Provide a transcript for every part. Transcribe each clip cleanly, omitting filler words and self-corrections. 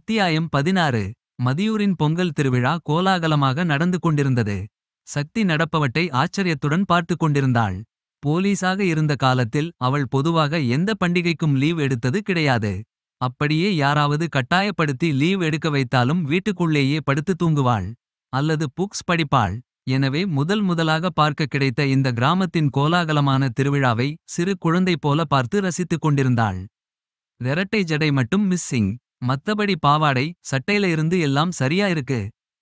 அத்தியாயம் 16. மதியூரின் பொங்கல் திருவிழா கோலாகலமாக நடந்து கொண்டிருந்தது. சக்தி நடப்பவற்றை ஆச்சரியத்துடன் பார்த்துக் கொண்டிருந்தாள். போலீசாக இருந்த காலத்தில் அவள் பொதுவாக எந்த பண்டிகைக்கும் லீவ் எடுத்தது கிடையாது. அப்படியே யாராவது கட்டாயப்படுத்தி லீவ் எடுக்க வைத்தாலும் வீட்டுக்குள்ளேயே படுத்து தூங்குவாள். அல்லது புக்ஸ் படிப்பாள். எனவே முதலாக பார்க்க கிடைத்த இந்த கிராமத்தின் கோலாகலமான திருவிழாவை சிறு குழந்தை போல பார்த்து ரசித்துக் கொண்டிருந்தாள். ரெரட்டை ஜடை மட்டும் மிஸ்ஸிங். மத்தபடி பாவாடை சட்டையில இருந்து எல்லாம் சரியா இருக்கு.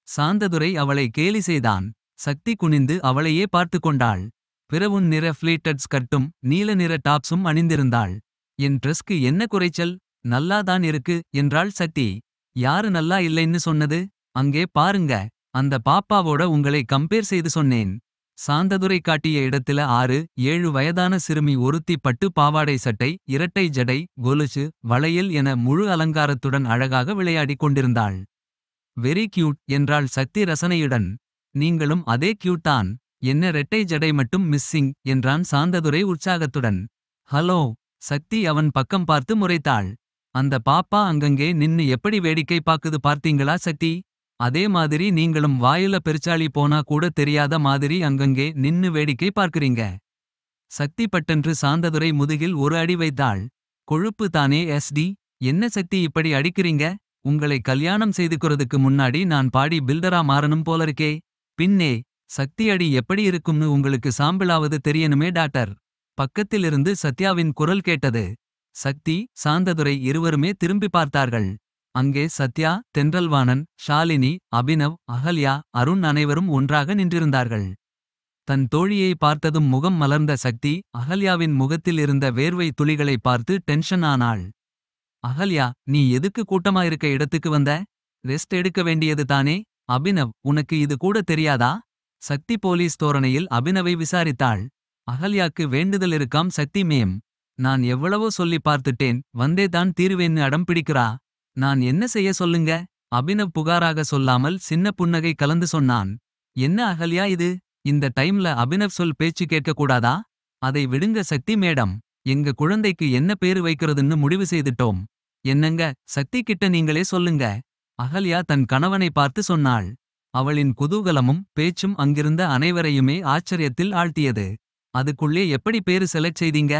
சாந்ததுரை அவளை கேலி செய்தான். சக்தி குனிந்து அவளையே பார்த்து கொண்டாள். பிரவுன் நிற ஃப்ளீட்டட் ஸ்கர்ட்டும் நீல நிற டாப்ஸும் அணிந்திருந்தாள். என் ட்ரெஸ்க்கு என்ன குறைச்சல்? நல்லாதான் இருக்கு என்றாள் சக்தி. யாரு நல்லா இல்லைன்னு சொன்னது? அங்கே பாருங்க. அந்த பாப்பாவோட உங்களை கம்பேர் செய்து சொன்னேன். சாந்ததுரை காட்டிய இடத்தில 6-7 வயதான சிறுமி ஒருத்தி பட்டு பாவாடை சட்டை இரட்டை ஜடை கொலுசு வளையல் என முழு அலங்காரத்துடன் அழகாக விளையாடிக் கொண்டிருந்தாள். வெரி கியூட் என்றாள் சக்தி ரசனையுடன். நீங்களும் அதே கியூட் தான். என்ன ரெட்டை ஜடை மட்டும் மிஸ்ஸிங் என்றான் சாந்ததுரை உற்சாகத்துடன். ஹலோ. சக்தி அவன் பக்கம் பார்த்து முறைத்தாள். அந்த பாப்பா அங்கங்கே நின்னு எப்படி வேடிக்கை பாக்குது பார்த்தீங்களா சக்தி? அதே மாதிரி நீங்களும் வாயில பெருச்சாளி போனா கூட தெரியாத மாதிரி அங்கங்கே நின்னு வேடிக்கை பார்க்கிறீங்க. சக்தி பட்டென்று சாந்ததுரை முதுகில் ஒரு அடி வைத்தாள். கொழுப்பு தானே எஸ்டி. என்ன சக்தி இப்படி அடிக்கிறீங்க? உங்களை கல்யாணம் செய்துக்கிறதுக்கு முன்னாடி நான் பாடி பில்டரா மாறணும் போலருக்கே. பின்னே. சக்தி அடி எப்படி இருக்கும்னு உங்களுக்கு சாம்பிளாவது தெரியணுமே டாக்டர். பக்கத்திலிருந்து சத்யாவின் குரல் கேட்டது. சக்தி சாந்ததுரை இருவருமே திரும்பி பார்த்தார்கள். அங்கே சத்யா தென்றல்வாணன் ஷாலினி அபினவ் அகல்யா அருண் அனைவரும் ஒன்றாக நின்றிருந்தார்கள். தன் தோழியை பார்த்ததும் முகம் மலர்ந்த சக்தி அகல்யாவின் முகத்தில் இருந்த வேர்வை துளிகளை பார்த்து டென்ஷன் ஆனாள். அகல்யா, நீ எதுக்கு கூட்டமாயிருக்க இடத்துக்கு வந்த? ரெஸ்ட் எடுக்க வேண்டியது தானே? அபினவ், உனக்கு இது கூட தெரியாதா? சக்தி போலீஸ் தோரணையில் அபினவை விசாரித்தாள். அகல்யாக்கு வேண்டுதல் இருக்காம் சக்தி மேம். நான் எவ்வளவோ சொல்லி பார்த்துட்டேன், வந்தே தான் தீருவேன்னு அடம் பிடிக்கிறா. நான் என்ன செய்ய சொல்லுங்க? அபினவ் புகாராக சொல்லாமல் சின்ன புன்னகை கலந்து சொன்னான். என்ன அகல்யா இது? இந்த டைம்ல அபினவ் சொல் பேச்சு கேட்க கூடாதா? அதை விடுங்க சக்தி மேடம். எங்க குழந்தைக்கு என்ன பேரு வைக்கிறதுன்னு முடிவு செய்துட்டோம். என்னங்க, சக்தி கிட்ட நீங்களே சொல்லுங்க. அகல்யா தன் கணவனை பார்த்து சொன்னாள். அவளின் குதூகலமும் பேச்சும் அங்கிருந்த அனைவரையுமே ஆச்சரியத்தில் ஆழ்த்தியது. அதுக்குள்ளே எப்படி பேரு செலக்ட் செய்தீங்க?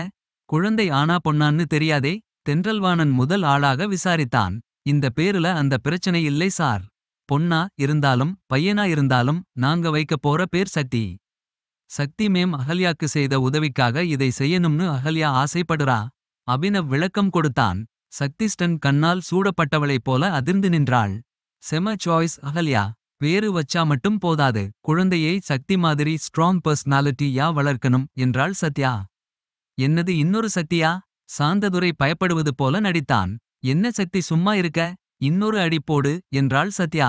குழந்தை ஆனா பொன்னான்னு தெரியாதே? தென்றல்வாணன் முதல் ஆளாக விசாரித்தான். இந்த பேருல அந்த பிரச்சனை இல்லை சார். பொன்னா இருந்தாலும் பையனா இருந்தாலும் நாங்க வைக்க போற பேர் சக்தி. சக்தி மேம் அகல்யாக்கு செய்த உதவிக்காக இதை செய்யணும்னு அகல்யா ஆசைப்படுறா. அபினவ் விளக்கம் கொடுத்தான். சக்தி ஸ்டன் கண்ணால் சூடப்பட்டவளைப் போல அதிர்ந்து நின்றாள். செம சாய்ஸ் அகல்யா. பேரு வச்சா மட்டும் போதாது, குழந்தையை சக்தி மாதிரி ஸ்ட்ராங் பர்சனாலிட்டியா வளர்க்கணும் என்றாள் சத்யா. என்னது இன்னொரு சக்தியா? சாந்ததுரை பயப்படுவது போல நடித்தான். என்ன சக்தி சும்மா இருக்க? இன்னொரு அடி போடு என்றாள் சத்யா.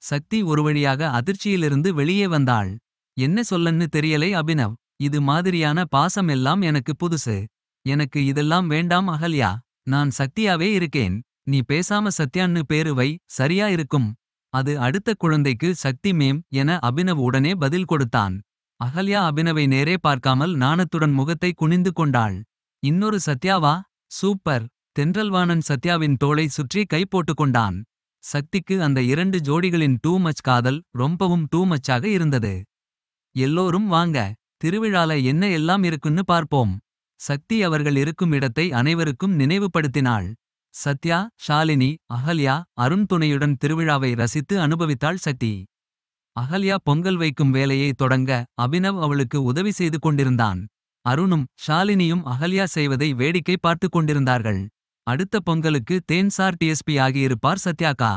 சக்தி ஒரு வழியாக அதிர்ச்சியிலிருந்து வெளியே வந்தாள். என்ன சொல்லன்னு தெரியலை அபினவ். இது மாதிரியான பாசம் எல்லாம் எனக்கு புதுசு. எனக்கு இதெல்லாம் வேண்டாம் அகல்யா. நான் சக்தியாவே இருக்கேன். நீ பேசாம சத்யான்னு பேரு வை, சரியா இருக்கும். அது அடுத்த குழந்தைக்கு சக்தி மேம் என அபினவ் உடனே பதில் கொடுத்தான். அகல்யா அபினவை நேரே பார்க்காமல் நாணத்துடன் முகத்தை குனிந்து கொண்டாள். இன்னொரு சத்யாவா? சூப்பர். தென்றல்வாணன் சத்யாவின் தோளை சுற்றி கை போட்டுக் கொண்டான். சக்திக்கு அந்த 2 ஜோடிகளின் டூ மச் காதல் ரொம்பவும் டூ மச்சாக இருந்தது. எல்லோரும் வாங்க. திருவிழால என்ன எல்லாம் இருக்குன்னு பார்ப்போம். சக்தி அவர்கள் இருக்கும் இடத்தை அனைவருக்கும் நினைவுபடுத்தினாள். சத்யா ஷாலினி அகல்யா அருண் துணையுடன் திருவிழாவை ரசித்து அனுபவித்தாள் சக்தி. அகல்யா பொங்கல் வைக்கும் வேலையை தொடங்க அபினவ் அவளுக்கு உதவி செய்து கொண்டிருந்தான். அருணும் ஷாலினியும் அகல்யா செய்வதை வேடிக்கை பார்த்து கொண்டிருந்தார்கள். அடுத்த பொங்கலுக்கு தேன்சார் டிஎஸ்பி ஆகியிருப்பார் சத்யாக்கா.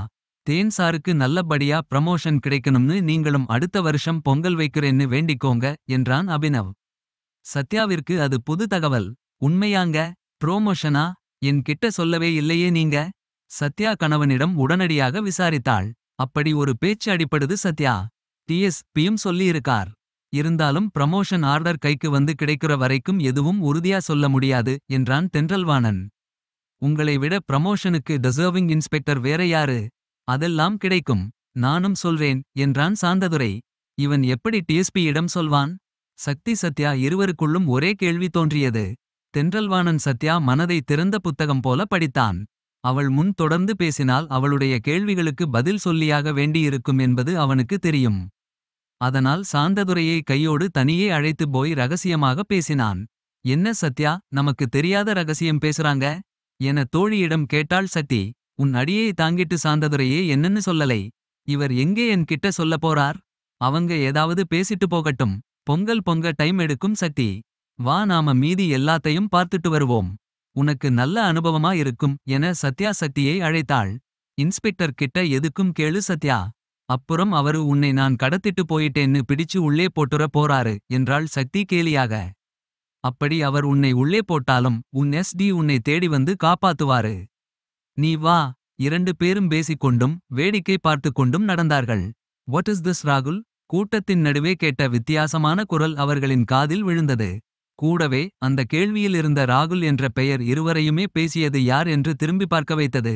தேன்சாருக்கு நல்லபடியா ப்ரமோஷன் கிடைக்கணும்னு நீங்களும் அடுத்த வருஷம் பொங்கல் வைக்கிறேன்னு வேண்டிக்கோங்க என்றான் அபினவ். சத்யாவிற்கு அது புது தகவல். உண்மையாங்க? ப்ரோமோஷனா? என் கிட்ட சொல்லவே இல்லையே நீங்க. சத்யா கணவனிடம் உடனடியாக விசாரித்தாள். அப்படி ஒரு பேச்சு அடிப்படுது சத்யா. டிஎஸ்பியும் சொல்லியிருக்கார். இருந்தாலும் ப்ரமோஷன் ஆர்டர் கைக்கு வந்து கிடைக்கிற வரைக்கும் எதுவும் உறுதியா சொல்ல முடியாது என்றான் தென்றல்வாணன். உங்களை விட ப்ரமோஷனுக்கு டிசர்விங் இன்ஸ்பெக்டர் வேற யாரு? அதெல்லாம் கிடைக்கும். நானும் சொல்றேன் என்றான் சாந்ததுரை. இவன் எப்படி டிஎஸ்பியிடம் சொல்வான்? சக்தி சத்யா இருவருக்குள்ளும் ஒரே கேள்வி தோன்றியது. தென்றல்வாணன் சத்யா மனதை திறந்த புத்தகம் போல படித்தான். அவள் முன் தொடர்ந்து பேசினால் அவளுடைய கேள்விகளுக்கு பதில் சொல்லியாக வேண்டியிருக்கும் என்பது அவனுக்கு தெரியும். அதனால் சாந்ததுரையை கையோடு தனியே அழைத்து போய் ரகசியமாக பேசினான். என்ன சத்யா, நமக்கு தெரியாத ரகசியம் பேசுறாங்க என தோழியிடம் கேட்டாள் சக்தி. உன் அடியை தாங்கிட்டு சாந்ததுரையே என்னன்னு சொல்லலை. இவர் எங்கே என் கிட்ட சொல்ல போறார். அவங்க ஏதாவது பேசிட்டு போகட்டும். பொங்கல் பொங்க டைம் எடுக்கும் சக்தி. வா, நாம மீதி எல்லாத்தையும் பார்த்துட்டு வருவோம். உனக்கு நல்ல அனுபவமா இருக்கும் என சத்யா சக்தியை அழைத்தாள். இன்ஸ்பெக்டர் கிட்ட எதுக்கும் கேளு சத்யா. அப்புறம் அவரு உன்னை நான் கடத்திட்டு போயிட்டேன்னு பிடிச்சு உள்ளே போட்டுற போறாரு என்றாள் சக்தி கேலியாக. அப்படி அவர் உன்னை உள்ளே போட்டாலும் உன் எஸ்டி உன்னை தேடி வந்து காப்பாத்துவாரு. நீ வா. இரண்டு பேரும் பேசிக்கொண்டும் வேடிக்கை பார்த்து கொண்டும் நடந்தார்கள். வாட் இஸ் திஸ் ராகுல். கூட்டத்தின் நடுவே கேட்ட வித்தியாசமான குரல் அவர்களின் காதில் விழுந்தது. கூடவே அந்த கேள்வியில் இருந்த ராகுல் என்ற பெயர் இருவரையுமே பேசியது யார் என்று திரும்பி பார்க்க வைத்தது.